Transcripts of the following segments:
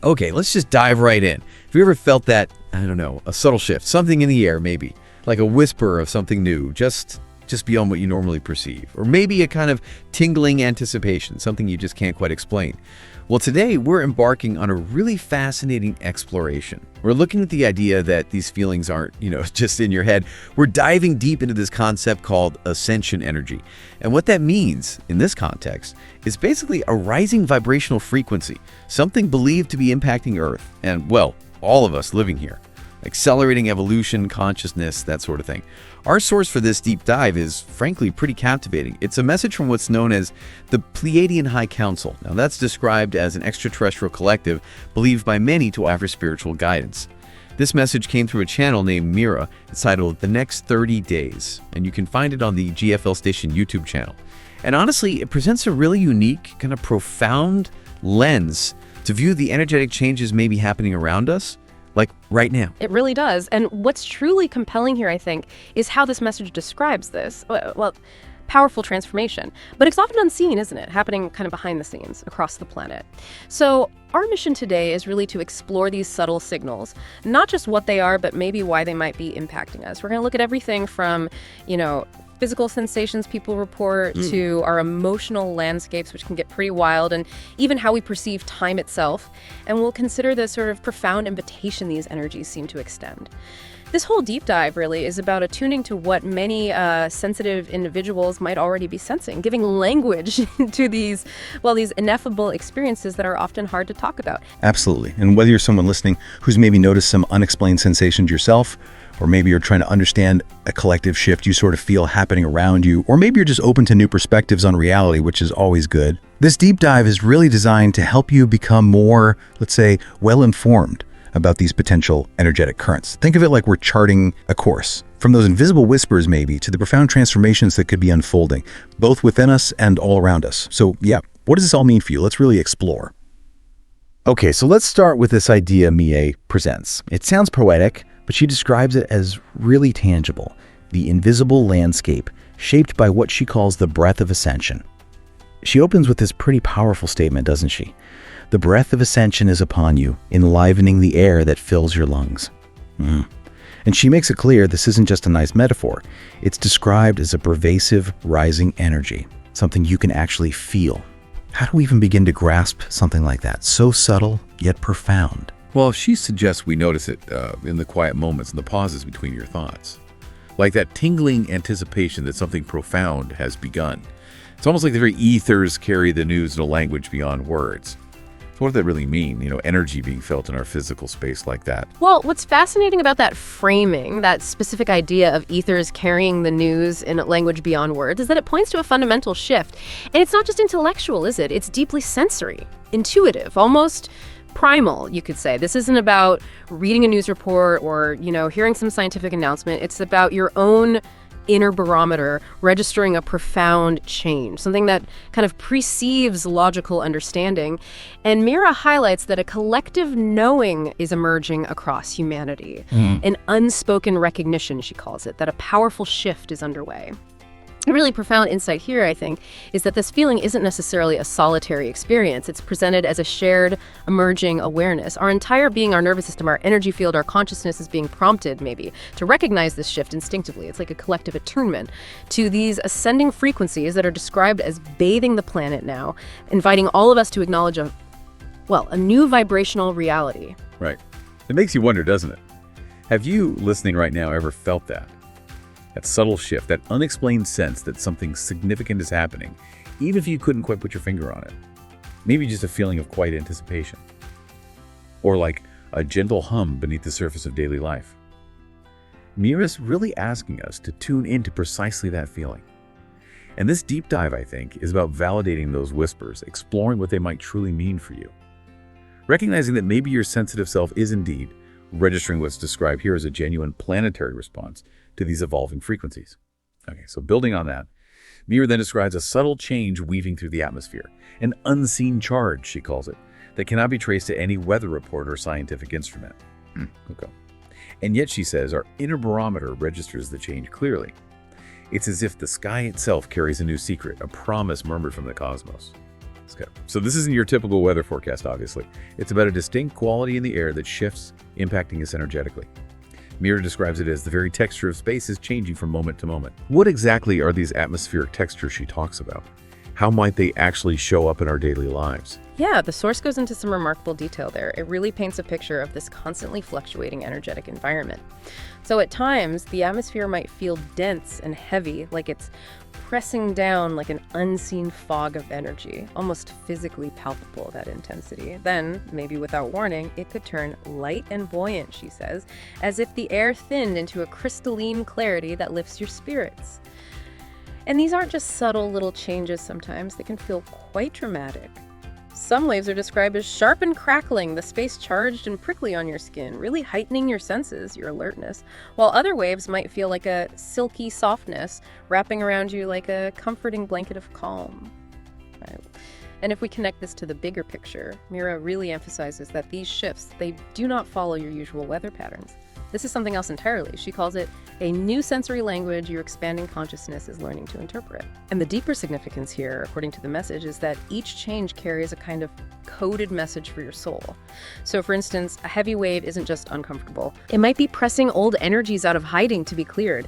Okay, let's just dive right in. Have you ever felt that, I don't know, a subtle shift, something in the air maybe, like a whisper of something new, just beyond what you normally perceive, or maybe a kind of tingling anticipation, something you just can't quite explain? Well, today we're embarking on a really fascinating exploration. We're looking at the idea that these feelings aren't, just in your head. We're diving deep into this concept called ascension energy. And what that means in this context is basically a rising vibrational frequency, something believed to be impacting Earth and, well, all of us living here. Accelerating evolution, consciousness, that sort of thing. Our source for this deep dive is, frankly, pretty captivating. It's a message from what's known as the Pleiadian High Council. Now, that's described as an extraterrestrial collective believed by many to offer spiritual guidance. This message came through a channel named Mira. It's titled The Next 30 Days, and you can find it on the GFL Station YouTube channel. And honestly, it presents a really unique, kind of profound lens to view the energetic changes maybe happening around us, like right now. It really does. And what's truly compelling here, I think, is how this message describes this, well, powerful transformation. But it's often unseen, isn't it? Happening kind of behind the scenes across the planet. So our mission today is really to explore these subtle signals, not just what they are, but maybe why they might be impacting us. We're going to look at everything from, physical sensations people report to our emotional landscapes, which can get pretty wild, and even how we perceive time itself. And we'll consider the sort of profound invitation these energies seem to extend. This whole deep dive really is about attuning to what many sensitive individuals might already be sensing, giving language to these ineffable experiences that are often hard to talk about. Absolutely. And whether you're someone listening who's maybe noticed some unexplained sensations yourself, or maybe you're trying to understand a collective shift you sort of feel happening around you, or maybe you're just open to new perspectives on reality, which is always good. This deep dive is really designed to help you become more, let's say, well-informed about these potential energetic currents. Think of it like we're charting a course, from those invisible whispers maybe to the profound transformations that could be unfolding, both within us and all around us. So yeah, what does this all mean for you? Let's really explore. Okay, so let's start with this idea Mie presents. It sounds poetic, but she describes it as really tangible, the invisible landscape shaped by what she calls the Breath of Ascension. She opens with this pretty powerful statement, doesn't she? The breath of ascension is upon you, enlivening the air that fills your lungs. And she makes it clear this isn't just a nice metaphor. It's described as a pervasive, rising energy, something you can actually feel. How do we even begin to grasp something like that, so subtle yet profound? Well, she suggests we notice it in the quiet moments and the pauses between your thoughts. Like that tingling anticipation that something profound has begun. It's almost like the very ethers carry the news in a language beyond words. So what does that really mean? Energy being felt in our physical space like that. Well, what's fascinating about that framing, that specific idea of ethers carrying the news in a language beyond words, is that it points to a fundamental shift. And it's not just intellectual, is it? It's deeply sensory, intuitive, almost primal, you could say. This isn't about reading a news report or, hearing some scientific announcement. It's about your own inner barometer registering a profound change, something that kind of precedes logical understanding. And Mira highlights that a collective knowing is emerging across humanity, an unspoken recognition, she calls it, that a powerful shift is underway. A really profound insight here, I think, is that this feeling isn't necessarily a solitary experience. It's presented as a shared, emerging awareness. Our entire being, our nervous system, our energy field, our consciousness is being prompted, maybe, to recognize this shift instinctively. It's like a collective attunement to these ascending frequencies that are described as bathing the planet now, inviting all of us to acknowledge a new vibrational reality. Right. It makes you wonder, doesn't it? Have you, listening right now, ever felt that? That subtle shift, that unexplained sense that something significant is happening, even if you couldn't quite put your finger on it. Maybe just a feeling of quiet anticipation. Or like a gentle hum beneath the surface of daily life. Mira's really asking us to tune into precisely that feeling. And this deep dive, I think, is about validating those whispers, exploring what they might truly mean for you. Recognizing that maybe your sensitive self is indeed registering what's described here as a genuine planetary response to these evolving frequencies. Okay, so building on that, Mira then describes a subtle change weaving through the atmosphere, an unseen charge, she calls it, that cannot be traced to any weather report or scientific instrument. Okay. And yet, she says, our inner barometer registers the change clearly. It's as if the sky itself carries a new secret, a promise murmured from the cosmos. Okay. So this isn't your typical weather forecast, obviously. It's about a distinct quality in the air that shifts, impacting us energetically. Mira describes it as the very texture of space is changing from moment to moment. What exactly are these atmospheric textures she talks about? How might they actually show up in our daily lives? Yeah, the source goes into some remarkable detail there. It really paints a picture of this constantly fluctuating energetic environment. So at times, the atmosphere might feel dense and heavy, like it's pressing down like an unseen fog of energy, almost physically palpable, that intensity. Then, maybe without warning, it could turn light and buoyant, she says, as if the air thinned into a crystalline clarity that lifts your spirits. And these aren't just subtle little changes sometimes, they can feel quite dramatic. Some waves are described as sharp and crackling, the space charged and prickly on your skin, really heightening your senses, your alertness, while other waves might feel like a silky softness, wrapping around you like a comforting blanket of calm. Right. And if we connect this to the bigger picture, Mira really emphasizes that these shifts, they do not follow your usual weather patterns. This is something else entirely. She calls it a new sensory language your expanding consciousness is learning to interpret. And the deeper significance here, according to the message, is that each change carries a kind of coded message for your soul. So for instance, a heavy wave isn't just uncomfortable. It might be pressing old energies out of hiding to be cleared.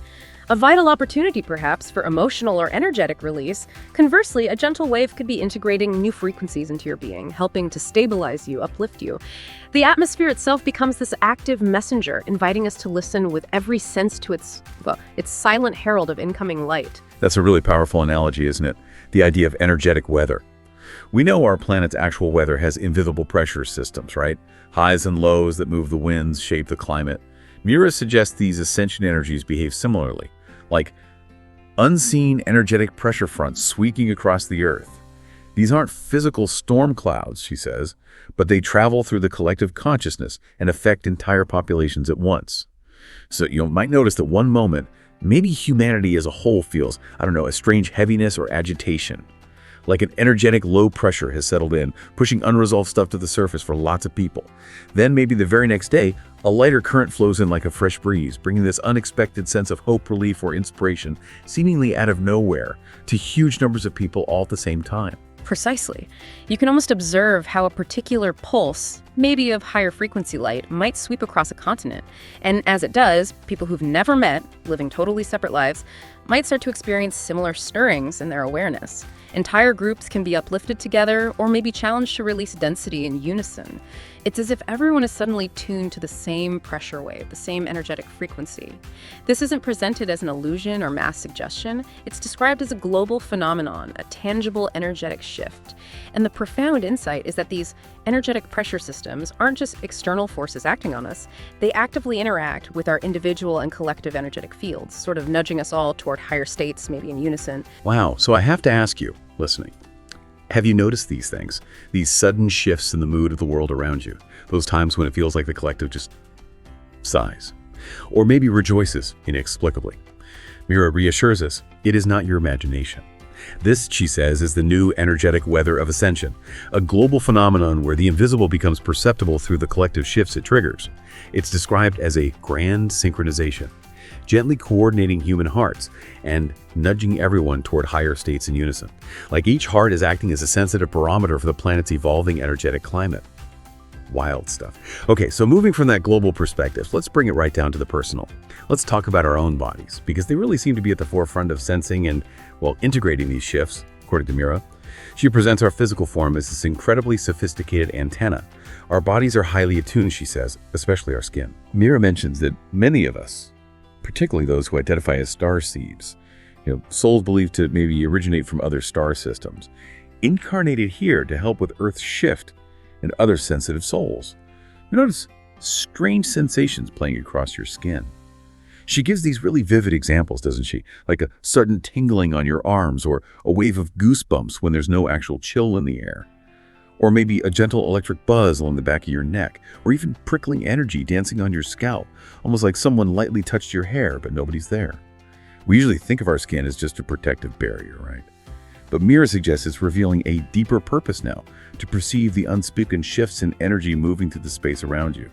A vital opportunity, perhaps, for emotional or energetic release. Conversely, a gentle wave could be integrating new frequencies into your being, helping to stabilize you, uplift you. The atmosphere itself becomes this active messenger, inviting us to listen with every sense to its silent herald of incoming light. That's a really powerful analogy, isn't it? The idea of energetic weather. We know our planet's actual weather has invisible pressure systems, right? Highs and lows that move the winds, shape the climate. Mira suggests these ascension energies behave similarly, like unseen energetic pressure fronts sweeping across the Earth. These aren't physical storm clouds, she says, but they travel through the collective consciousness and affect entire populations at once. So you might notice that one moment, maybe humanity as a whole feels, a strange heaviness or agitation. Like an energetic low pressure has settled in, pushing unresolved stuff to the surface for lots of people. Then maybe the very next day, a lighter current flows in like a fresh breeze, bringing this unexpected sense of hope, relief, or inspiration, seemingly out of nowhere, to huge numbers of people all at the same time. Precisely. You can almost observe how a particular pulse, maybe of higher frequency light, might sweep across a continent. And as it does, people who've never met, living totally separate lives, might start to experience similar stirrings in their awareness. Entire groups can be uplifted together or maybe challenged to release density in unison. It's as if everyone is suddenly tuned to the same pressure wave, the same energetic frequency. This isn't presented as an illusion or mass suggestion. It's described as a global phenomenon, a tangible energetic shift. And the profound insight is that these energetic pressure systems aren't just external forces acting on us. They actively interact with our individual and collective energetic fields, sort of nudging us all toward higher states, maybe in unison. Wow, so I have to ask you, listening, have you noticed these things? These sudden shifts in the mood of the world around you? Those times when it feels like the collective just sighs, or maybe rejoices inexplicably. Mira reassures us, it is not your imagination. This, she says, is the new energetic weather of ascension, a global phenomenon where the invisible becomes perceptible through the collective shifts it triggers. It's described as a grand synchronization, gently coordinating human hearts and nudging everyone toward higher states in unison. Like each heart is acting as a sensitive barometer for the planet's evolving energetic climate. Wild stuff. Okay, so moving from that global perspective, let's bring it right down to the personal. Let's talk about our own bodies, because they really seem to be at the forefront of sensing and, integrating these shifts, according to Mira. She presents our physical form as this incredibly sophisticated antenna. Our bodies are highly attuned, she says, especially our skin. Mira mentions that many of us, particularly those who identify as star seeds, souls believed to maybe originate from other star systems, incarnated here to help with Earth's shift and other sensitive souls. You notice strange sensations playing across your skin. She gives these really vivid examples, doesn't she? Like a sudden tingling on your arms, or a wave of goosebumps when there's no actual chill in the air. Or maybe a gentle electric buzz along the back of your neck, or even prickling energy dancing on your scalp, almost like someone lightly touched your hair, but nobody's there. We usually think of our skin as just a protective barrier, right? But Mira suggests it's revealing a deeper purpose now, to perceive the unspoken shifts in energy moving through the space around you.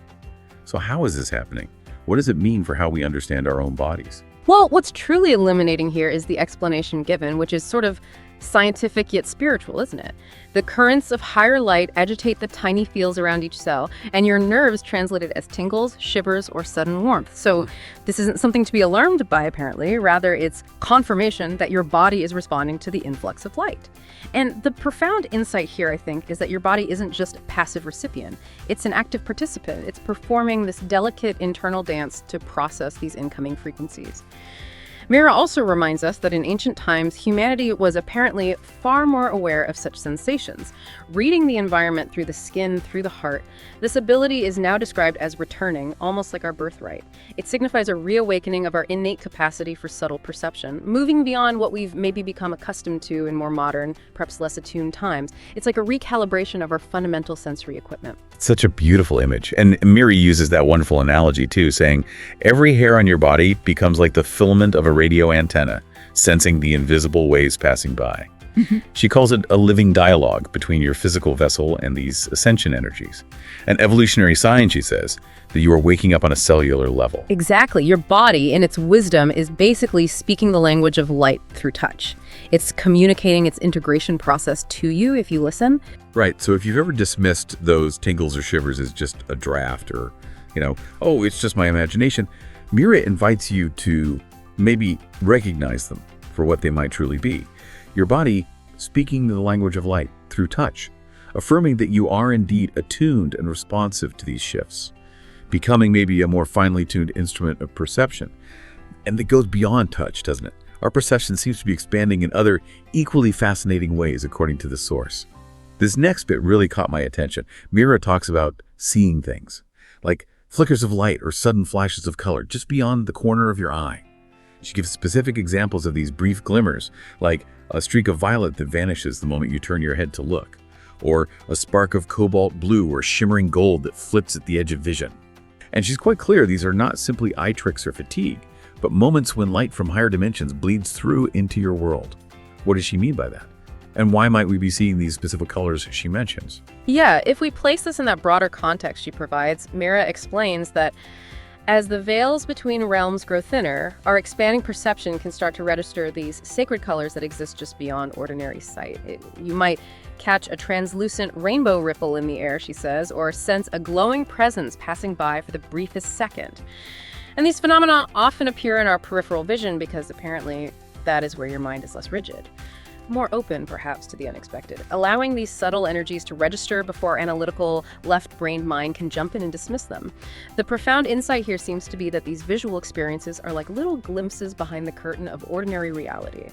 So how is this happening? What does it mean for how we understand our own bodies? Well, what's truly illuminating here is the explanation given, which is sort of scientific yet spiritual, isn't it? The currents of higher light agitate the tiny fields around each cell, and your nerves translate it as tingles, shivers, or sudden warmth. So this isn't something to be alarmed by, apparently. Rather, it's confirmation that your body is responding to the influx of light. And the profound insight here, I think, is that your body isn't just a passive recipient. It's an active participant. It's performing this delicate internal dance to process these incoming frequencies. Mira also reminds us that in ancient times, humanity was apparently far more aware of such sensations. Reading the environment through the skin, through the heart, this ability is now described as returning, almost like our birthright. It signifies a reawakening of our innate capacity for subtle perception, moving beyond what we've maybe become accustomed to in more modern, perhaps less attuned times. It's like a recalibration of our fundamental sensory equipment. Such a beautiful image. And Miri uses that wonderful analogy too, saying every hair on your body becomes like the filament of a radio antenna, sensing the invisible waves passing by. She calls it a living dialogue between your physical vessel and these ascension energies. An evolutionary sign, she says, that you are waking up on a cellular level. Exactly. Your body, in its wisdom, is basically speaking the language of light through touch. It's communicating its integration process to you if you listen. Right. So if you've ever dismissed those tingles or shivers as just a draft or, oh, it's just my imagination, Mira invites you to maybe recognize them for what they might truly be. Your body speaking the language of light through touch, affirming that you are indeed attuned and responsive to these shifts, becoming maybe a more finely tuned instrument of perception. And that goes beyond touch, doesn't it? Our perception seems to be expanding in other equally fascinating ways according to the source. This next bit really caught my attention. Mira talks about seeing things, like flickers of light or sudden flashes of color just beyond the corner of your eye. She gives specific examples of these brief glimmers, like a streak of violet that vanishes the moment you turn your head to look, or a spark of cobalt blue or shimmering gold that flips at the edge of vision. And she's quite clear these are not simply eye tricks or fatigue, but moments when light from higher dimensions bleeds through into your world. What does she mean by that? And why might we be seeing these specific colors she mentions? Yeah, if we place this in that broader context she provides, Mira explains that as the veils between realms grow thinner, our expanding perception can start to register these sacred colors that exist just beyond ordinary sight. You might catch a translucent rainbow ripple in the air, she says, or sense a glowing presence passing by for the briefest second. And these phenomena often appear in our peripheral vision because apparently that is where your mind is less rigid, more open perhaps to the unexpected, allowing these subtle energies to register before our analytical left-brained mind can jump in and dismiss them. The profound insight here seems to be that these visual experiences are like little glimpses behind the curtain of ordinary reality,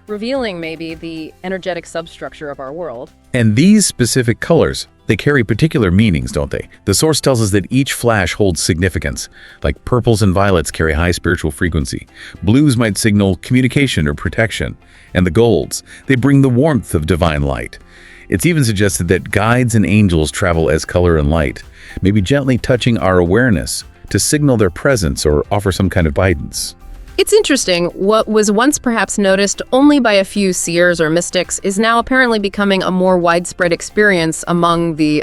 revealing maybe the energetic substructure of our world. And these specific colors, they carry particular meanings, don't they? The source tells us that each flash holds significance, like purples and violets carry high spiritual frequency. Blues might signal communication or protection. And the golds, they bring the warmth of divine light. It's even suggested that guides and angels travel as color and light, maybe gently touching our awareness to signal their presence or offer some kind of guidance. It's interesting, what was once perhaps noticed only by a few seers or mystics is now apparently becoming a more widespread experience among the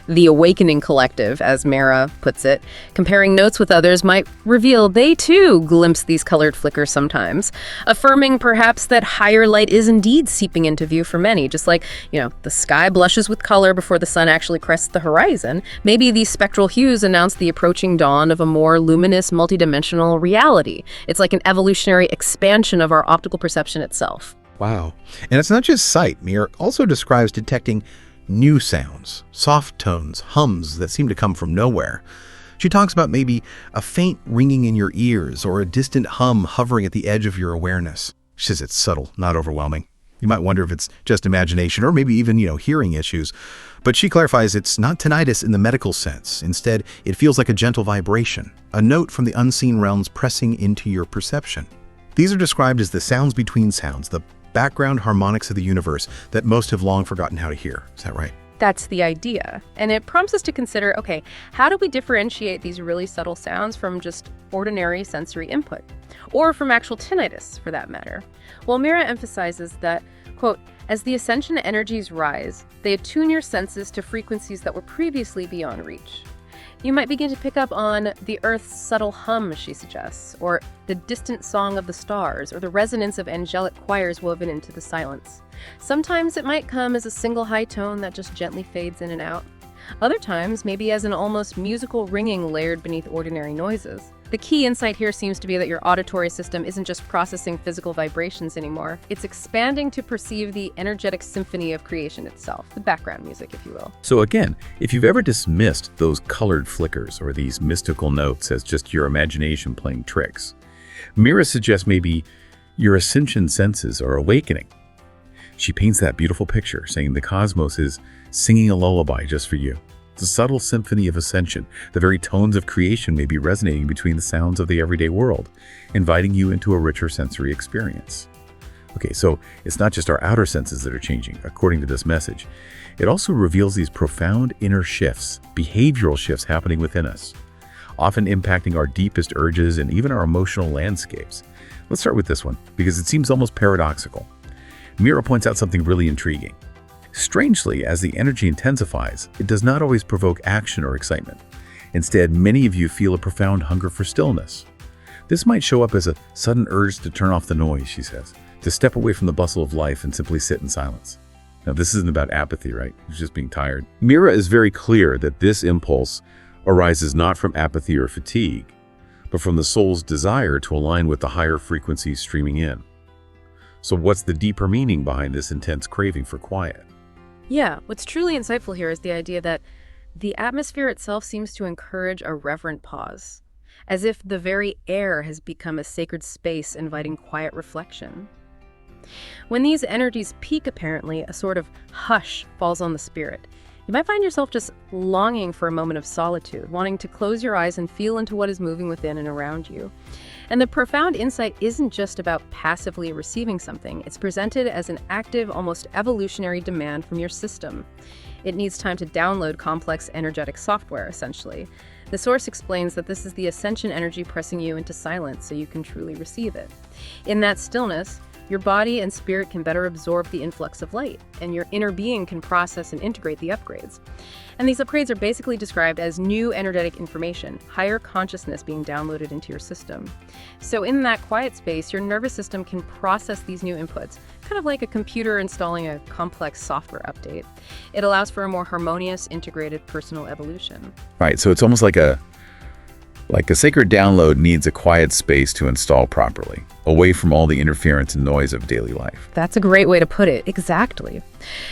awakening collective, as Mara puts it. Comparing notes with others might reveal they too glimpse these colored flickers sometimes, affirming perhaps that higher light is indeed seeping into view for many, just like, the sky blushes with color before the sun actually crests the horizon. Maybe these spectral hues announce the approaching dawn of a more luminous, multidimensional reality. It's like an evolutionary expansion of our optical perception itself. Wow. And it's not just sight. Mir also describes detecting new sounds, soft tones, hums that seem to come from nowhere. She talks about maybe a faint ringing in your ears or a distant hum hovering at the edge of your awareness. She says it's subtle, not overwhelming. You might wonder if it's just imagination or maybe even, hearing issues. But she clarifies it's not tinnitus in the medical sense. Instead, it feels like a gentle vibration, a note from the unseen realms pressing into your perception. These are described as the sounds between sounds, the background harmonics of the universe that most have long forgotten how to hear. Is that right? That's the idea. And it prompts us to consider, okay, how do we differentiate these really subtle sounds from just ordinary sensory input? Or from actual tinnitus, for that matter? Well, Mira emphasizes that, quote, as the ascension energies rise, they attune your senses to frequencies that were previously beyond reach. You might begin to pick up on the Earth's subtle hum, she suggests, or the distant song of the stars, or the resonance of angelic choirs woven into the silence. Sometimes it might come as a single high tone that just gently fades in and out. Other times, maybe as an almost musical ringing layered beneath ordinary noises. The key insight here seems to be that your auditory system isn't just processing physical vibrations anymore. It's expanding to perceive the energetic symphony of creation itself, the background music, if you will. So again, if you've ever dismissed those colored flickers or these mystical notes as just your imagination playing tricks, Mira suggests maybe your ascension senses are awakening. She paints that beautiful picture, saying the cosmos is singing a lullaby just for you. It's a subtle symphony of ascension. The very tones of creation may be resonating between the sounds of the everyday world, inviting you into a richer sensory experience. Okay, so it's not just our outer senses that are changing, according to this message. It also reveals these profound inner shifts, behavioral shifts happening within us, often impacting our deepest urges and even our emotional landscapes. Let's start with this one, because it seems almost paradoxical. Mira points out something really intriguing. Strangely, as the energy intensifies, it does not always provoke action or excitement. Instead, many of you feel a profound hunger for stillness. This might show up as a sudden urge to turn off the noise, she says, to step away from the bustle of life and simply sit in silence. Now, this isn't about apathy, right? It's just being tired. Mira is very clear that this impulse arises not from apathy or fatigue, but from the soul's desire to align with the higher frequencies streaming in. So what's the deeper meaning behind this intense craving for quiet? Yeah, what's truly insightful here is the idea that the atmosphere itself seems to encourage a reverent pause, as if the very air has become a sacred space inviting quiet reflection. When these energies peak, apparently, a sort of hush falls on the spirit. You might find yourself just longing for a moment of solitude, wanting to close your eyes and feel into what is moving within and around you. And the profound insight isn't just about passively receiving something. It's presented as an active, almost evolutionary demand from your system. It needs time to download complex energetic software, essentially. The source explains that this is the ascension energy pressing you into silence so you can truly receive it. In that stillness, your body and spirit can better absorb the influx of light, and your inner being can process and integrate the upgrades. And these upgrades are basically described as new energetic information, higher consciousness being downloaded into your system. So in that quiet space, your nervous system can process these new inputs, kind of like a computer installing a complex software update. It allows for a more harmonious, integrated personal evolution. Right, so it's almost like a sacred download needs a quiet space to install properly, away from all the interference and noise of daily life. That's a great way to put it, exactly.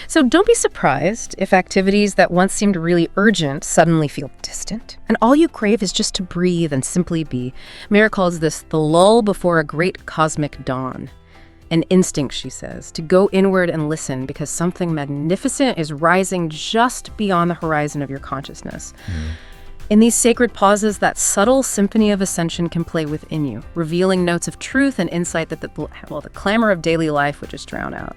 So don't be surprised if activities that once seemed really urgent suddenly feel distant, and all you crave is just to breathe and simply be. Mira calls this the lull before a great cosmic dawn. An instinct, she says, to go inward and listen because something magnificent is rising just beyond the horizon of your consciousness. In these sacred pauses, that subtle symphony of ascension can play within you, revealing notes of truth and insight that the clamor of daily life would just drown out.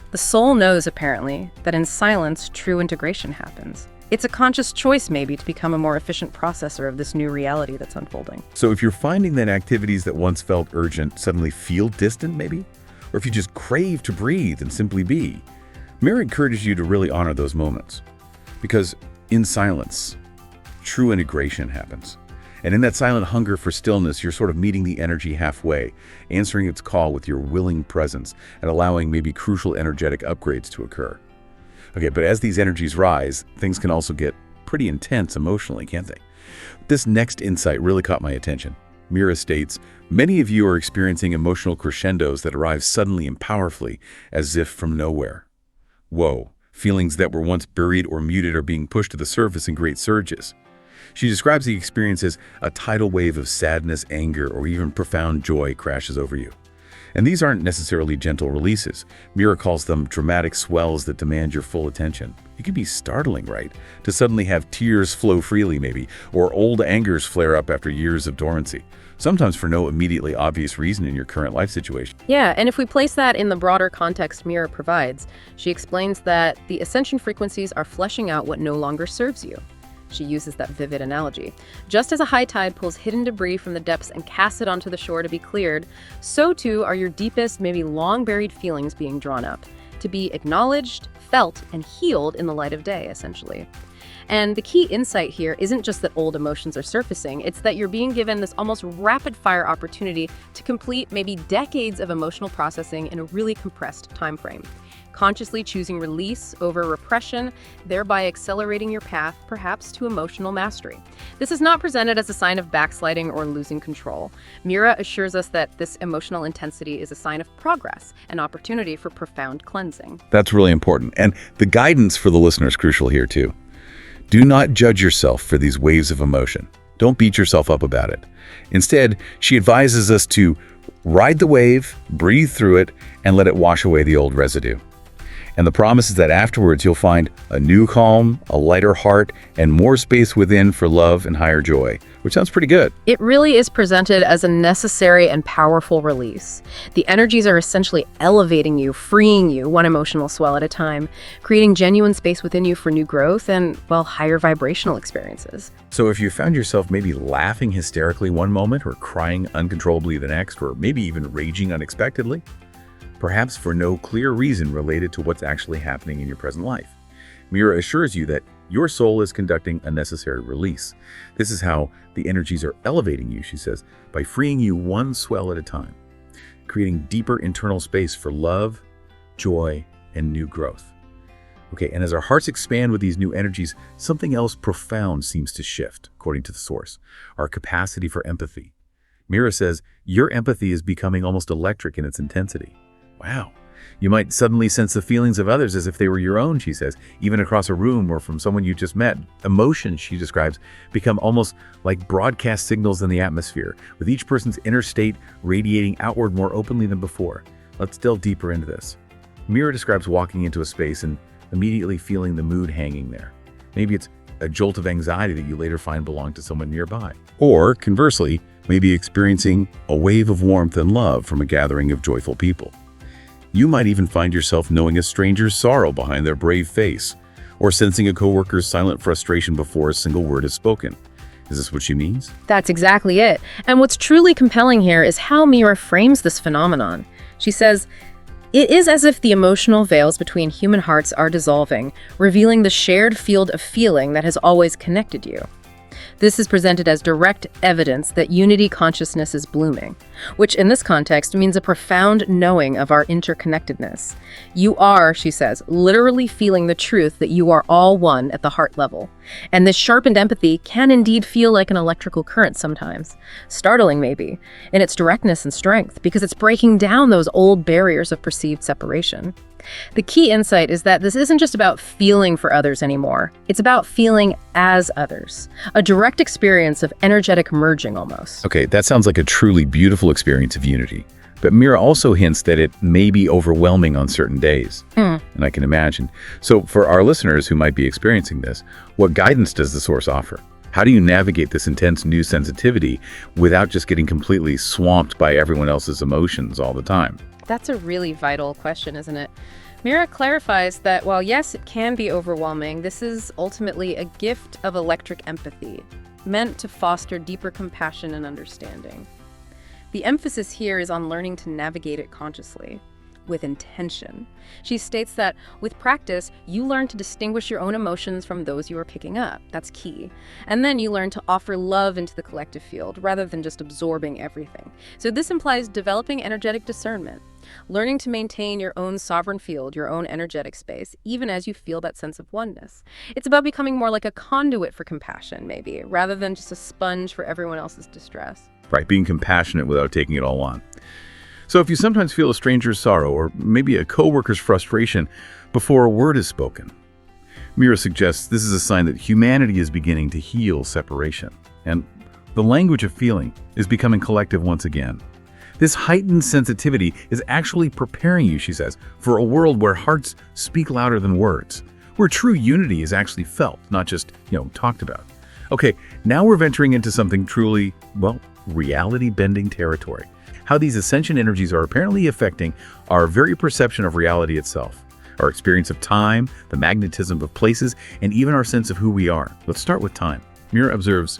The soul knows, apparently, that in silence, true integration happens. It's a conscious choice, maybe, to become a more efficient processor of this new reality that's unfolding. So if you're finding that activities that once felt urgent suddenly feel distant, maybe, or if you just crave to breathe and simply be, Mira encourages you to really honor those moments. Because in silence, true integration happens. And in that silent hunger for stillness, you're sort of meeting the energy halfway, answering its call with your willing presence and allowing maybe crucial energetic upgrades to occur. Okay, but as these energies rise, things can also get pretty intense emotionally, can't they? This next insight really caught my attention. Mira states, many of you are experiencing emotional crescendos that arrive suddenly and powerfully, as if from nowhere. Whoa, feelings that were once buried or muted are being pushed to the surface in great surges. She describes the experience as a tidal wave of sadness, anger, or even profound joy crashes over you. And these aren't necessarily gentle releases. Mira calls them dramatic swells that demand your full attention. It can be startling, right? To suddenly have tears flow freely, maybe, or old angers flare up after years of dormancy, sometimes for no immediately obvious reason in your current life situation. Yeah, and if we place that in the broader context Mira provides, she explains that the ascension frequencies are fleshing out what no longer serves you. She uses that vivid analogy. Just as a high tide pulls hidden debris from the depths and casts it onto the shore to be cleared, so too are your deepest, maybe long-buried feelings being drawn up. to be acknowledged, felt, and healed in the light of day, essentially. And the key insight here isn't just that old emotions are surfacing, it's that you're being given this almost rapid-fire opportunity to complete maybe decades of emotional processing in a really compressed time frame. Consciously choosing release over repression, thereby accelerating your path, perhaps, to emotional mastery. This is not presented as a sign of backsliding or losing control. Mira assures us that this emotional intensity is a sign of progress, an opportunity for profound cleansing. That's really important. And the guidance for the listener is crucial here, too. Do not judge yourself for these waves of emotion. Don't beat yourself up about it. Instead, she advises us to ride the wave, breathe through it, and let it wash away the old residue. And the promise is that afterwards you'll find a new calm, a lighter heart, and more space within for love and higher joy, which sounds pretty good. It really is presented as a necessary and powerful release. The energies are essentially elevating you, freeing you one emotional swell at a time, creating genuine space within you for new growth and, well, higher vibrational experiences. So if you found yourself maybe laughing hysterically one moment, or crying uncontrollably the next, or maybe even raging unexpectedly, perhaps for no clear reason related to what's actually happening in your present life, Mira assures you that your soul is conducting a necessary release. This is how the energies are elevating you, she says, by freeing you one swell at a time, creating deeper internal space for love, joy, and new growth. Okay, and as our hearts expand with these new energies, something else profound seems to shift, according to the source: our capacity for empathy. Mira says your empathy is becoming almost electric in its intensity. Wow. You might suddenly sense the feelings of others as if they were your own, she says, even across a room or from someone you just met. Emotions, she describes, become almost like broadcast signals in the atmosphere, with each person's inner state radiating outward more openly than before. Let's delve deeper into this. Mira describes walking into a space and immediately feeling the mood hanging there. Maybe it's a jolt of anxiety that you later find belonged to someone nearby. Or, conversely, maybe experiencing a wave of warmth and love from a gathering of joyful people. You might even find yourself knowing a stranger's sorrow behind their brave face, or sensing a coworker's silent frustration before a single word is spoken. Is this what she means? That's exactly it. And what's truly compelling here is how Mira frames this phenomenon. She says, "It is as if the emotional veils between human hearts are dissolving, revealing the shared field of feeling that has always connected you." This is presented as direct evidence that unity consciousness is blooming, which in this context means a profound knowing of our interconnectedness. You are, she says, literally feeling the truth that you are all one at the heart level. And this sharpened empathy can indeed feel like an electrical current sometimes. Startling, maybe, in its directness and strength, because it's breaking down those old barriers of perceived separation. The key insight is that this isn't just about feeling for others anymore. It's about feeling as others. A direct experience of energetic merging almost. Okay, that sounds like a truly beautiful experience of unity. But Mira also hints that it may be overwhelming on certain days. And I can imagine. So for our listeners who might be experiencing this, what guidance does the source offer? How do you navigate this intense new sensitivity without just getting completely swamped by everyone else's emotions all the time? That's a really vital question, isn't it? Mira clarifies that while yes, it can be overwhelming, this is ultimately a gift of electric empathy, meant to foster deeper compassion and understanding. The emphasis here is on learning to navigate it consciously, with intention. She states that with practice, you learn to distinguish your own emotions from those you are picking up. That's key. And then you learn to offer love into the collective field rather than just absorbing everything. So this implies developing energetic discernment, learning to maintain your own sovereign field, your own energetic space, even as you feel that sense of oneness. It's about becoming more like a conduit for compassion, maybe, rather than just a sponge for everyone else's distress. Right, being compassionate without taking it all on. So if you sometimes feel a stranger's sorrow or maybe a coworker's frustration before a word is spoken, Mira suggests this is a sign that humanity is beginning to heal separation, and the language of feeling is becoming collective once again. This heightened sensitivity is actually preparing you, she says, for a world where hearts speak louder than words, where true unity is actually felt, not just, talked about. Okay, now we're venturing into something truly, reality-bending territory. How these ascension energies are apparently affecting our very perception of reality itself, our experience of time, the magnetism of places, and even our sense of who we are. Let's start with time. Mira observes,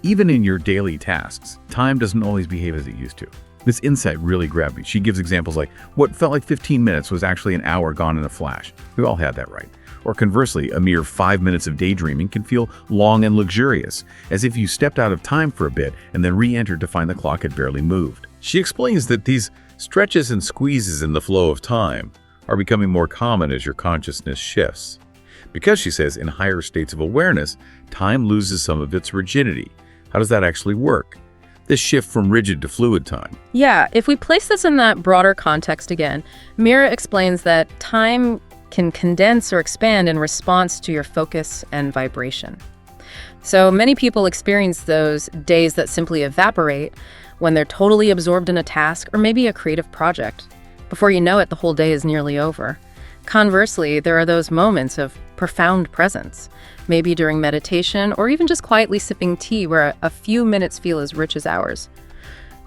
even in your daily tasks, time doesn't always behave as it used to. This insight really grabbed me. She gives examples like, what felt like 15 minutes was actually an hour gone in a flash. We've all had that, right? Or conversely, a mere 5 minutes of daydreaming can feel long and luxurious, as if you stepped out of time for a bit and then re-entered to find the clock had barely moved. She explains that these stretches and squeezes in the flow of time are becoming more common as your consciousness shifts. Because, she says, in higher states of awareness, time loses some of its rigidity. How does that actually work? This shift from rigid to fluid time. Yeah, if we place this in that broader context again, Mira explains that time can condense or expand in response to your focus and vibration. So many people experience those days that simply evaporate when they're totally absorbed in a task or maybe a creative project. Before you know it, the whole day is nearly over. Conversely, there are those moments of profound presence, maybe during meditation or even just quietly sipping tea where a few minutes feel as rich as hours.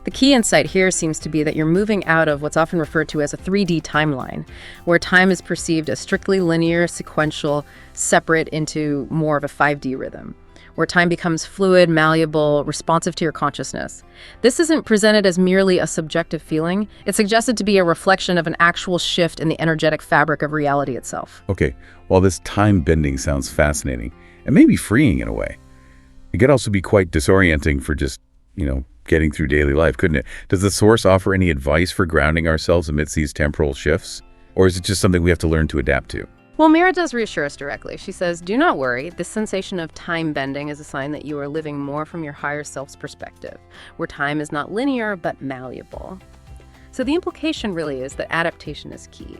The key insight here seems to be that you're moving out of what's often referred to as a 3D timeline, where time is perceived as strictly linear, sequential, separate into more of a 5D rhythm, where time becomes fluid, malleable, responsive to your consciousness. This isn't presented as merely a subjective feeling. It's suggested to be a reflection of an actual shift in the energetic fabric of reality itself. Okay, while this time bending sounds fascinating and maybe freeing in a way, it could also be quite disorienting for just, getting through daily life, couldn't it? Does the source offer any advice for grounding ourselves amidst these temporal shifts? Or is it just something we have to learn to adapt to? Well, Mira does reassure us directly. She says, do not worry. This sensation of time bending is a sign that you are living more from your higher self's perspective, where time is not linear, but malleable. So the implication really is that adaptation is key.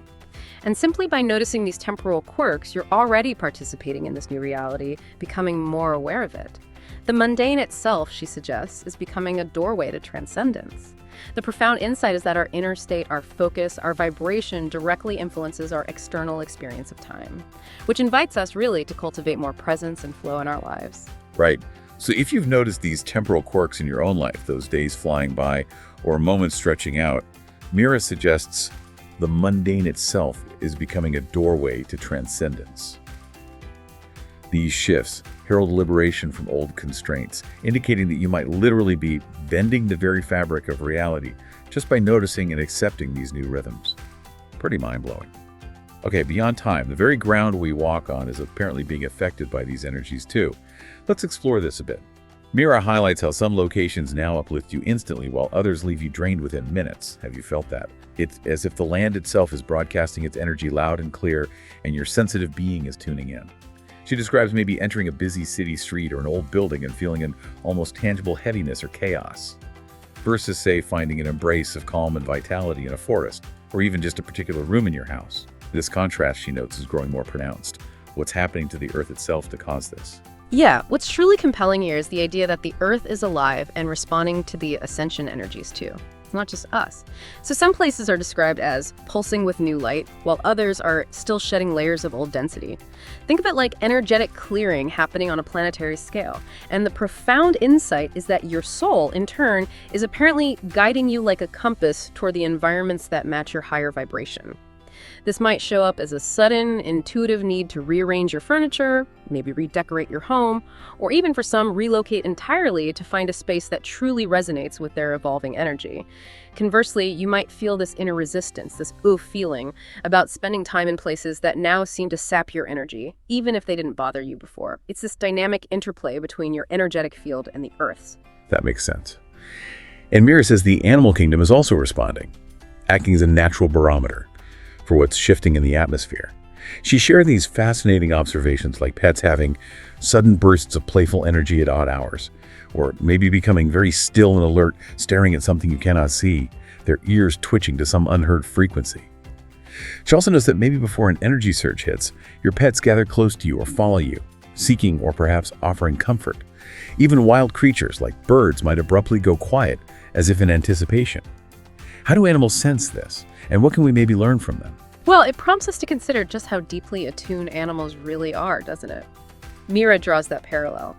And simply by noticing these temporal quirks, you're already participating in this new reality, becoming more aware of it. The mundane itself, she suggests, is becoming a doorway to transcendence. The profound insight is that our inner state, our focus, our vibration directly influences our external experience of time, which invites us really to cultivate more presence and flow in our lives. Right. So if you've noticed these temporal quirks in your own life, those days flying by or moments stretching out, Mira suggests the mundane itself is becoming a doorway to transcendence. These shifts herald liberation from old constraints, indicating that you might literally be bending the very fabric of reality just by noticing and accepting these new rhythms. Pretty mind-blowing. Okay, beyond time, the very ground we walk on is apparently being affected by these energies too. Let's explore this a bit. Mira highlights how some locations now uplift you instantly while others leave you drained within minutes. Have you felt that? It's as if the land itself is broadcasting its energy loud and clear, and your sensitive being is tuning in. She describes maybe entering a busy city street or an old building and feeling an almost tangible heaviness or chaos, versus, say, finding an embrace of calm and vitality in a forest, or even just a particular room in your house. This contrast, she notes, is growing more pronounced. What's happening to the earth itself to cause this? Yeah, what's truly compelling here is the idea that the earth is alive and responding to the ascension energies too. It's not just us. So some places are described as pulsing with new light, while others are still shedding layers of old density. Think of it like energetic clearing happening on a planetary scale. And the profound insight is that your soul, in turn, is apparently guiding you like a compass toward the environments that match your higher vibration. This might show up as a sudden, intuitive need to rearrange your furniture, maybe redecorate your home, or even for some, relocate entirely to find a space that truly resonates with their evolving energy. Conversely, you might feel this inner resistance, this oof feeling, about spending time in places that now seem to sap your energy, even if they didn't bother you before. It's this dynamic interplay between your energetic field and the Earth's. That makes sense. And Mira says the animal kingdom is also responding, acting as a natural barometer for what's shifting in the atmosphere. She shared these fascinating observations, like pets having sudden bursts of playful energy at odd hours, or maybe becoming very still and alert, staring at something you cannot see, their ears twitching to some unheard frequency. She also notes that maybe before an energy surge hits, your pets gather close to you or follow you, seeking or perhaps offering comfort. Even wild creatures like birds might abruptly go quiet, as if in anticipation. How do animals sense this, and what can we maybe learn from them? Well, it prompts us to consider just how deeply attuned animals really are, doesn't it? Mira draws that parallel.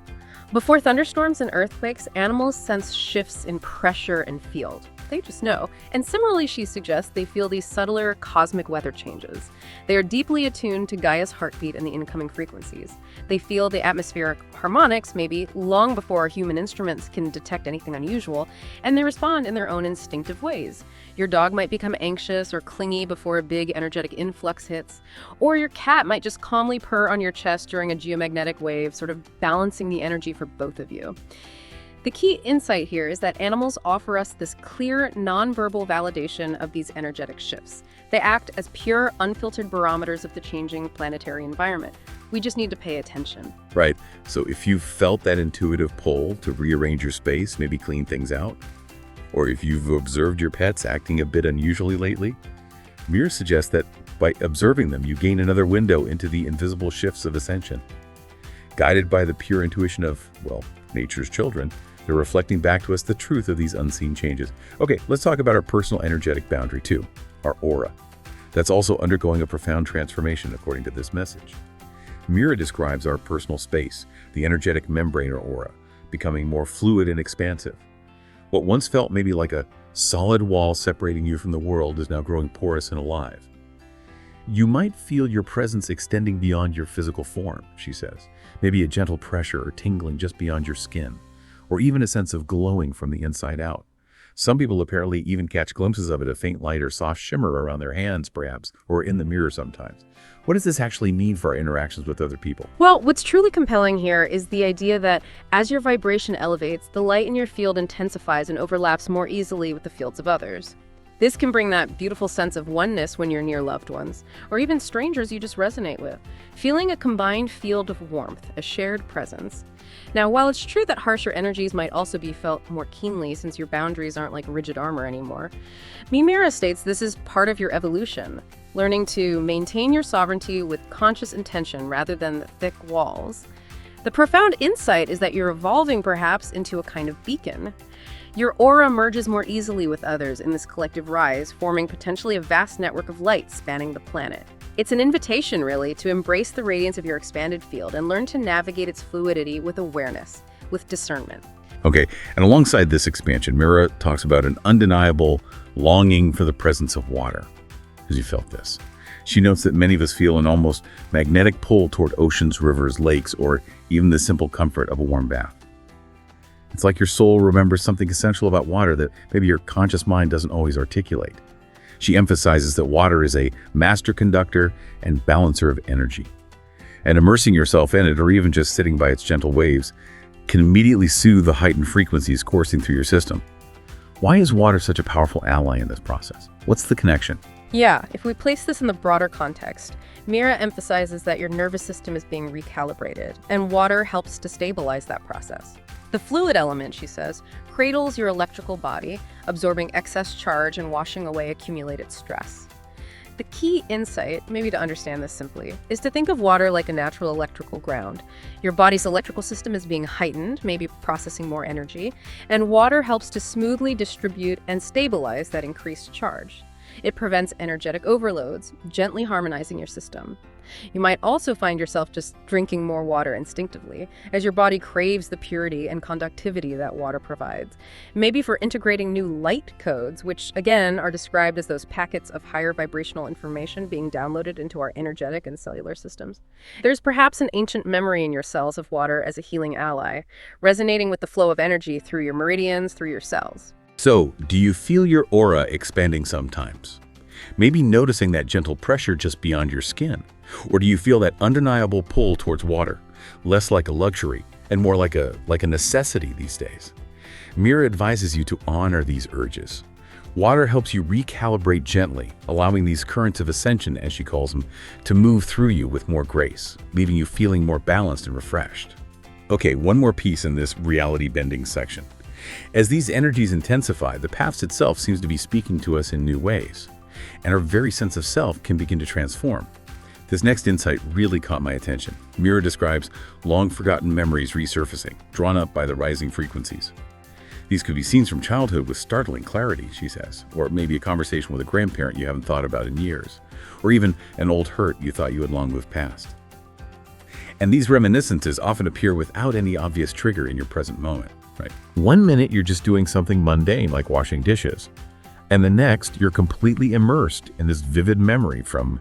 Before thunderstorms and earthquakes, animals sense shifts in pressure and field. They just know. And similarly, she suggests they feel these subtler cosmic weather changes. They are deeply attuned to Gaia's heartbeat and the incoming frequencies. They feel the atmospheric harmonics, maybe long before human instruments can detect anything unusual, and they respond in their own instinctive ways. Your dog might become anxious or clingy before a big energetic influx hits, or your cat might just calmly purr on your chest during a geomagnetic wave, sort of balancing the energy for both of you. The key insight here is that animals offer us this clear, nonverbal validation of these energetic shifts. They act as pure, unfiltered barometers of the changing planetary environment. We just need to pay attention. Right. So if you've felt that intuitive pull to rearrange your space, maybe clean things out, or if you've observed your pets acting a bit unusually lately, Mira suggests that by observing them, you gain another window into the invisible shifts of ascension. Guided by the pure intuition of, well, nature's children, they're reflecting back to us the truth of these unseen changes. Okay, let's talk about our personal energetic boundary too, our aura. That's also undergoing a profound transformation according to this message. Mira describes our personal space, the energetic membrane or aura, becoming more fluid and expansive. What once felt maybe like a solid wall separating you from the world is now growing porous and alive. You might feel your presence extending beyond your physical form, she says. Maybe a gentle pressure or tingling just beyond your skin, or even a sense of glowing from the inside out. Some people apparently even catch glimpses of it, a faint light or soft shimmer around their hands, perhaps, or in the mirror sometimes. What does this actually mean for our interactions with other people? Well, what's truly compelling here is the idea that as your vibration elevates, the light in your field intensifies and overlaps more easily with the fields of others. This can bring that beautiful sense of oneness when you're near loved ones, or even strangers you just resonate with, feeling a combined field of warmth, a shared presence. Now, while it's true that harsher energies might also be felt more keenly since your boundaries aren't like rigid armor anymore, Mira states this is part of your evolution, learning to maintain your sovereignty with conscious intention rather than the thick walls. The profound insight is that you're evolving perhaps into a kind of beacon. Your aura merges more easily with others in this collective rise, forming potentially a vast network of light spanning the planet. It's an invitation, really, to embrace the radiance of your expanded field and learn to navigate its fluidity with awareness, with discernment. Okay, and alongside this expansion, Mira talks about an undeniable longing for the presence of water. Has you felt this? She notes that many of us feel an almost magnetic pull toward oceans, rivers, lakes, or even the simple comfort of a warm bath. It's like your soul remembers something essential about water that maybe your conscious mind doesn't always articulate. She emphasizes that water is a master conductor and balancer of energy. And immersing yourself in it, or even just sitting by its gentle waves, can immediately soothe the heightened frequencies coursing through your system. Why is water such a powerful ally in this process? What's the connection? Yeah, if we place this in the broader context, Mira emphasizes that your nervous system is being recalibrated, and water helps to stabilize that process. The fluid element, she says, cradles your electrical body, absorbing excess charge and washing away accumulated stress. The key insight, maybe to understand this simply, is to think of water like a natural electrical ground. Your body's electrical system is being heightened, maybe processing more energy, and water helps to smoothly distribute and stabilize that increased charge. It prevents energetic overloads, gently harmonizing your system. You might also find yourself just drinking more water instinctively, as your body craves the purity and conductivity that water provides. Maybe for integrating new light codes, which again are described as those packets of higher vibrational information being downloaded into our energetic and cellular systems. There's perhaps an ancient memory in your cells of water as a healing ally, resonating with the flow of energy through your meridians, through your cells. So, do you feel your aura expanding sometimes? Maybe noticing that gentle pressure just beyond your skin? Or do you feel that undeniable pull towards water, less like a luxury and more like a necessity these days? Mira advises you to honor these urges. Water helps you recalibrate gently, allowing these currents of ascension, as she calls them, to move through you with more grace, leaving you feeling more balanced and refreshed. Okay, one more piece in this reality-bending section. As these energies intensify, the path itself seems to be speaking to us in new ways, and our very sense of self can begin to transform. This next insight really caught my attention. Mira describes long-forgotten memories resurfacing, drawn up by the rising frequencies. These could be scenes from childhood with startling clarity, she says, or maybe a conversation with a grandparent you haven't thought about in years, or even an old hurt you thought you had long moved past. And these reminiscences often appear without any obvious trigger in your present moment. Right. One minute you're just doing something mundane like washing dishes, and the next you're completely immersed in this vivid memory from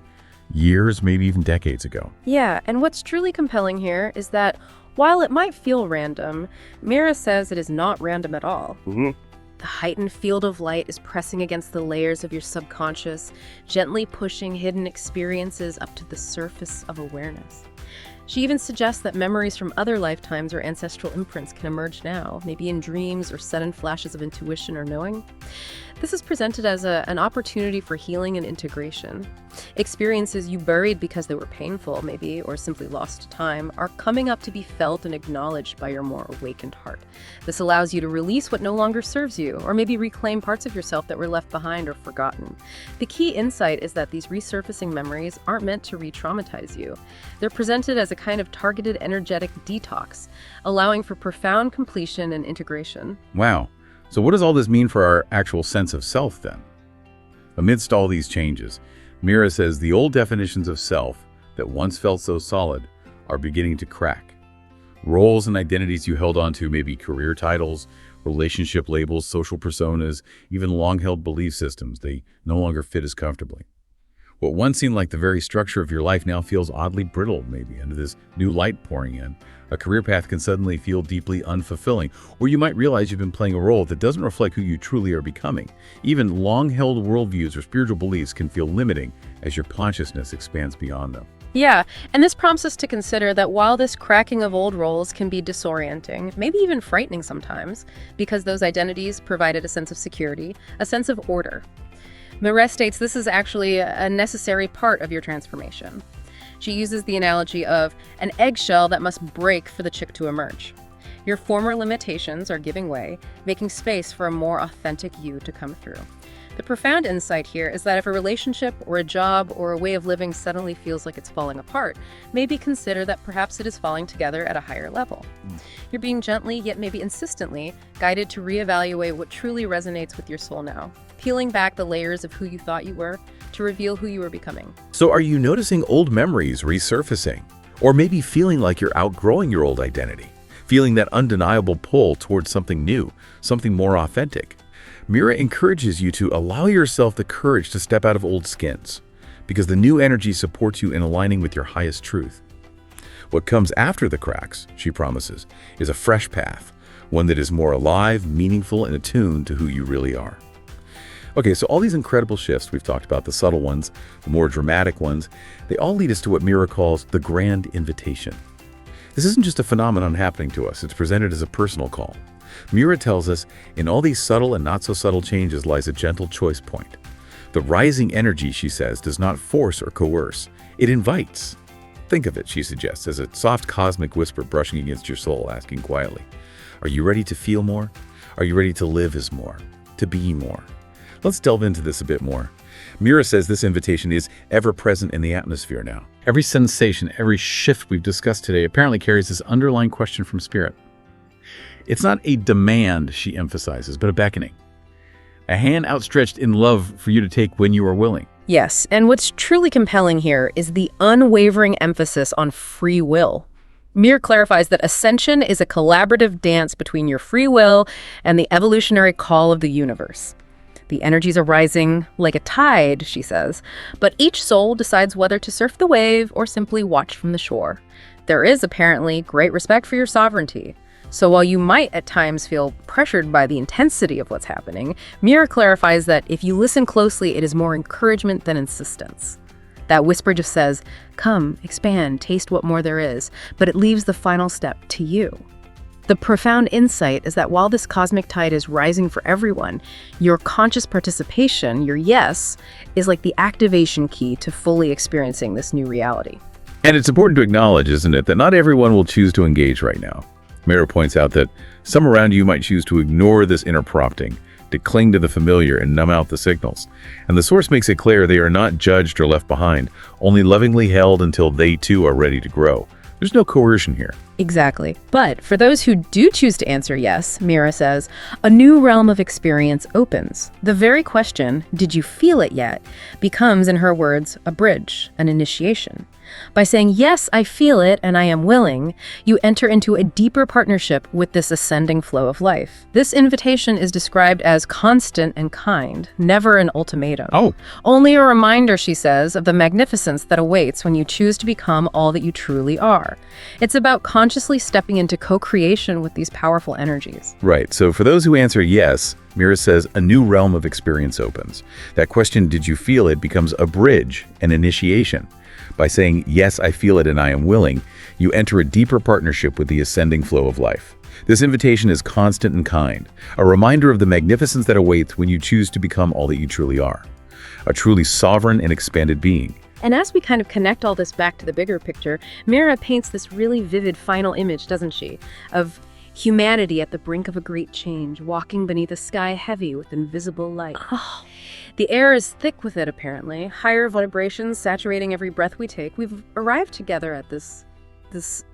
years, maybe even decades ago. Yeah, and what's truly compelling here is that while it might feel random, Mira says it is not random at all. The heightened field of light is pressing against the layers of your subconscious, gently pushing hidden experiences up to the surface of awareness. She even suggests that memories from other lifetimes or ancestral imprints can emerge now, maybe in dreams or sudden flashes of intuition or knowing. This is presented as an opportunity for healing and integration. Experiences you buried because they were painful, maybe, or simply lost to time, are coming up to be felt and acknowledged by your more awakened heart. This allows you to release what no longer serves you, or maybe reclaim parts of yourself that were left behind or forgotten. The key insight is that these resurfacing memories aren't meant to re-traumatize you. They're presented as a kind of targeted energetic detox, allowing for profound completion and integration. Wow. So what does all this mean for our actual sense of self then? Amidst all these changes, Mira says the old definitions of self that once felt so solid are beginning to crack. Roles and identities you held onto may be career titles, relationship labels, social personas, even long-held belief systems. They no longer fit as comfortably. What once seemed like the very structure of your life now feels oddly brittle, maybe, under this new light pouring in. A career path can suddenly feel deeply unfulfilling, or you might realize you've been playing a role that doesn't reflect who you truly are becoming. Even long-held worldviews or spiritual beliefs can feel limiting as your consciousness expands beyond them. Yeah, and this prompts us to consider that while this cracking of old roles can be disorienting, maybe even frightening sometimes, because those identities provided a sense of security, a sense of order. Mira states this is actually a necessary part of your transformation. She uses the analogy of an eggshell that must break for the chick to emerge. Your former limitations are giving way, making space for a more authentic you to come through. The profound insight here is that if a relationship or a job or a way of living suddenly feels like it's falling apart, maybe consider that perhaps it is falling together at a higher level. You're being gently, yet maybe insistently, guided to reevaluate what truly resonates with your soul now, peeling back the layers of who you thought you were to reveal who you were becoming. So are you noticing old memories resurfacing? Or maybe feeling like you're outgrowing your old identity? Feeling that undeniable pull towards something new, something more authentic? Mira encourages you to allow yourself the courage to step out of old skins, because the new energy supports you in aligning with your highest truth. What comes after the cracks, she promises, is a fresh path, one that is more alive, meaningful, and attuned to who you really are. Okay, so all these incredible shifts we've talked about, the subtle ones, the more dramatic ones, they all lead us to what Mira calls the grand invitation. This isn't just a phenomenon happening to us, it's presented as a personal call. Mira tells us, in all these subtle and not-so-subtle changes lies a gentle choice point. The rising energy, she says, does not force or coerce. It invites. Think of it, she suggests, as a soft cosmic whisper brushing against your soul, asking quietly, are you ready to feel more? Are you ready to live as more? To be more? Let's delve into this a bit more. Mira says this invitation is ever present in the atmosphere now. Every sensation, every shift we've discussed today apparently carries this underlying question from Spirit. It's not a demand, she emphasizes, but a beckoning. A hand outstretched in love for you to take when you are willing. Yes, and what's truly compelling here is the unwavering emphasis on free will. Mira clarifies that ascension is a collaborative dance between your free will and the evolutionary call of the universe. The energies are rising like a tide, she says, but each soul decides whether to surf the wave or simply watch from the shore. There is apparently great respect for your sovereignty. So while you might at times feel pressured by the intensity of what's happening, Mira clarifies that if you listen closely, it is more encouragement than insistence. That whisper just says, come, expand, taste what more there is, but it leaves the final step to you. The profound insight is that while this cosmic tide is rising for everyone, your conscious participation, your yes, is like the activation key to fully experiencing this new reality. And it's important to acknowledge, isn't it, that not everyone will choose to engage right now. Mira points out that some around you might choose to ignore this inner prompting, to cling to the familiar and numb out the signals. And the Source makes it clear they are not judged or left behind, only lovingly held until they too are ready to grow. There's no coercion here. Exactly. But for those who do choose to answer yes, Mira says, a new realm of experience opens. The very question, did you feel it yet, becomes, in her words, a bridge, an initiation. By saying, yes, I feel it and I am willing, you enter into a deeper partnership with this ascending flow of life. This invitation is described as constant and kind, never an ultimatum. Oh. Only a reminder, she says, of the magnificence that awaits when you choose to become all that you truly are. It's about consciously stepping into co-creation with these powerful energies. Right. So for those who answer yes, Mira says a new realm of experience opens. That question, did you feel it, becomes a bridge, an initiation. By saying, yes, I feel it and I am willing, you enter a deeper partnership with the ascending flow of life. This invitation is constant and kind, a reminder of the magnificence that awaits when you choose to become all that you truly are, a truly sovereign and expanded being. And as we kind of connect all this back to the bigger picture, Mira paints this really vivid final image, doesn't she, of humanity at the brink of a great change, walking beneath a sky heavy with invisible light. The air is thick with it, apparently, higher vibrations saturating every breath we take. We've arrived together at this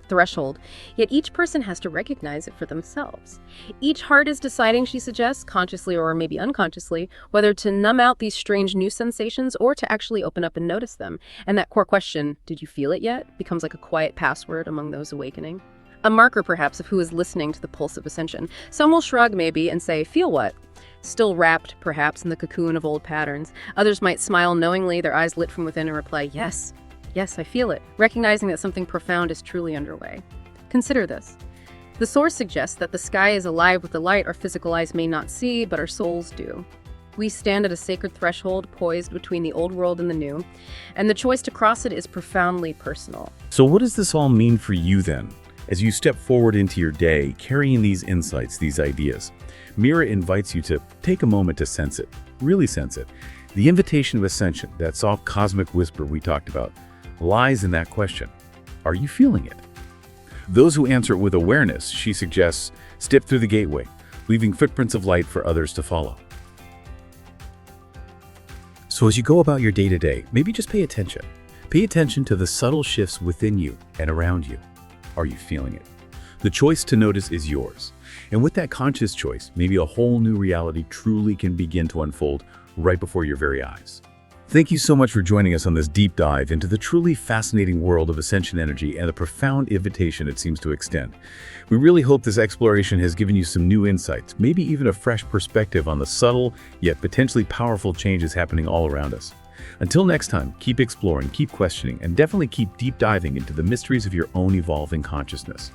threshold, yet each person has to recognize it for themselves. Each heart is deciding, she suggests, consciously or maybe unconsciously, whether to numb out these strange new sensations or to actually open up and notice them. And that core question, did you feel it yet, becomes like a quiet password among those awakening. A marker, perhaps, of who is listening to the pulse of ascension. Some will shrug, maybe, and say, feel what? Still wrapped, perhaps, in the cocoon of old patterns. Others might smile knowingly, their eyes lit from within, and reply, yes, yes, I feel it, recognizing that something profound is truly underway. Consider this. The source suggests that the sky is alive with the light our physical eyes may not see, but our souls do. We stand at a sacred threshold poised between the old world and the new, and the choice to cross it is profoundly personal. So what does this all mean for you then? As you step forward into your day, carrying these insights, these ideas, Mira invites you to take a moment to sense it, really sense it. The invitation of ascension, that soft cosmic whisper we talked about, lies in that question. Are you feeling it? Those who answer it with awareness, she suggests, step through the gateway, leaving footprints of light for others to follow. So as you go about your day-to-day, maybe just pay attention. Pay attention to the subtle shifts within you and around you. Are you feeling it? The choice to notice is yours. And with that conscious choice, maybe a whole new reality truly can begin to unfold right before your very eyes. Thank you so much for joining us on this deep dive into the truly fascinating world of ascension energy and the profound invitation it seems to extend. We really hope this exploration has given you some new insights, maybe even a fresh perspective on the subtle yet potentially powerful changes happening all around us. Until next time, keep exploring, keep questioning, and definitely keep deep diving into the mysteries of your own evolving consciousness.